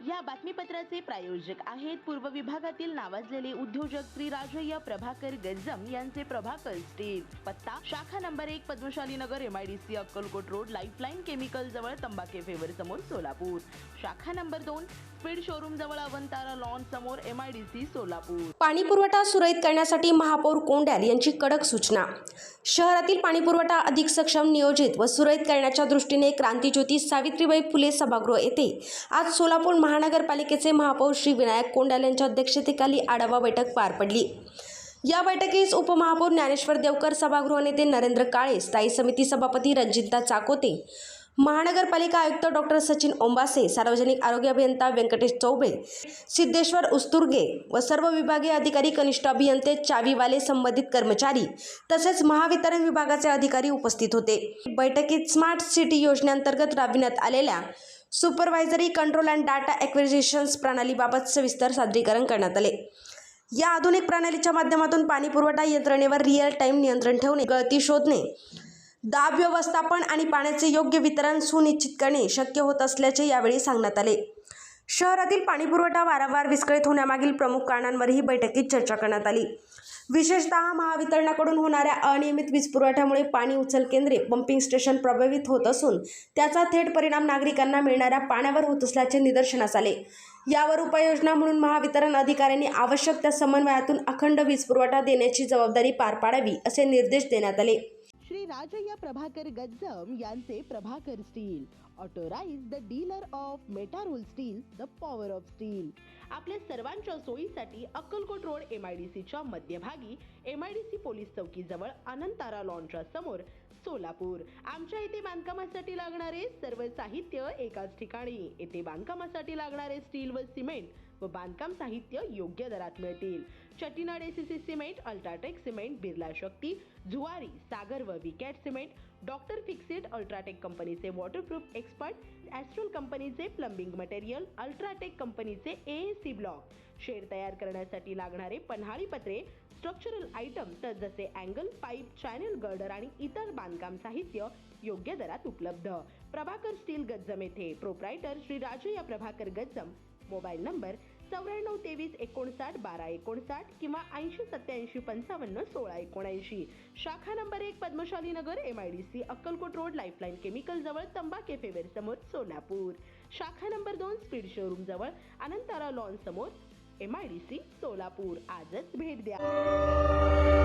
या बातमीपत्राचे प्रायोजक आहेत पूर्व विभागातील नावाजलेले उद्योजक श्री राजय्य प्रभाकर गज्जम यांचे प्रभाकर स्टील। पत्ता शाखा नंबर 1 पद्मशाली नगर MIDC Akkalkot road lifeline chemical जवळ तंबाके फेवर समोर सोलापूर। शाखा नंबर 2 स्पीड शोरूम जवळ अवंतारा लॉन समोर MIDC सोलापूर। पाणी पुरवठा सुरळीत करण्यासाठी महापौर कोंड्याल यांची कडक सूचना। शहरातील पाणी पुरवठा अधिक सक्षम, नियोजित व सुरळीत करण्याच्या दृष्टीने क्रांतिज्योती सावित्रीबाई फुले सभागृह येथे आज सोलापूर महानगरपालिकेचे महापौर श्री विनायक कोंड्याल यांच्या अध्यक्षतेखाली आढावा बैठक पार पडली। या बैठकीस उपमहापौर ज्ञानेश्वर देवकर, सभागृह नेते नरेंद्र काळे, स्थायी समिती सभापती रणजिता चाकोते, महानगरपालिका आयुक्त डॉक्टर सचिन ओंबासे, सार्वजनिक आरोग्य अभियंता व्यंकटेश चौबे, सिद्धेश्वर उस्तुर्गे व सर्व विभागीय अधिकारी, कनिष्ठ अभियंते, चावीवाले, संबंधित कर्मचारी तसेच महावितरण विभागाचे अधिकारी उपस्थित होते। बैठकीत स्मार्ट सिटी योजनेअंतर्गत राबविण्यात आलेल्या supervisory control and data acquisition प्रणालीबाबत सविस्तर सादरीकरण करण्यात आले। या आधुनिक प्रणालीच्या माध्यमातून पाणी पुरवठा यंत्रणेवर रिअल टाइम नियंत्रण ठेवणे, गळती शोधणे, दाब व्यवस्थापन आणि पाण्याचे योग्य वितरण सुनिश्चित करणे शक्य होत असल्याचे यावेळी सांगण्यात आले। शहरातील पाणी पुरवठा वारंवार विस्कळीत होण्यामागील प्रमुख कारणांवरही बैठकीत चर्चा करण्यात आली। विशेषतः महावितरणाकडून होणाऱ्या अनियमित वीज पुरवठ्यामुळे पाणी उचल केंद्रे, पंपिंग स्टेशन प्रभावित होत असून त्याचा थेट परिणाम नागरिकांना मिळणाऱ्या पाण्यावर होत असल्याचे निदर्शनास आले। यावर उपाययोजना म्हणून महावितरण अधिकाऱ्यांनी आवश्यक त्या समन्वयातून अखंड वीज पुरवठा देण्याची जबाबदारी पार पाडावी असे निर्देश देण्यात आले। श्री राजय्य प्रभाकर गज्जम यांचे Prabhakar steel, authorise the dealer of Metarol steel, the power of steel. आपल्या सर्वांच्या सोयीसाठी अक्कलकोट रोड MIDCच्या मध्यभागी MIDC पोलीस चौकी जवळ अनंतारा लॉनच्या समोर सोलापूर। आमच्या इथे बांधकामासाठी लागणारे सर्व साहित्य एकाच ठिकाणी। येथे बांधकामासाठी लागणारे स्टील व सिमेंट व बांधकाम साहित्य योग्य दरात मिळतील। Chettinad ACC cement, UltraTech cement, Birla Shakti, Zuari, Sagar व Vicat cement, doctor Fixit, UltraTech कंपनीचे वॉटरप्रूफ एक्सपर्ट, ॲस्ट्रल कंपनीचे प्लंबिंग मटेरियल, अल्ट्राटेक कंपनीचे AAC ब्लॉक, शेड तयार करण्यासाठी लागणारे पन्हाळी पत्रे, स्ट्रक्चरल आयटम जसे अँगल, पाईप, चॅनल गर्डर आणि इतर बांधकाम साहित्य योग्य दरात उपलब्ध। प्रभाकर स्टील गज्जम येथे proprietor Shri Rajayya Prabhakar Gajjam. Mobile number 94 23 59 12 59 किंवा 80 87 55 16 79। शाखा नंबर 1 पद्मशाली नगर MIDC Akkalkot road lifeline chemical जवळ तंबाके फेवर समोर सोलापूर। शाखा नंबर 2 स्पीड शोरूम जवळ अनंतारा लॉन समोर MIDC सोलापूर। आजच भेट द्या।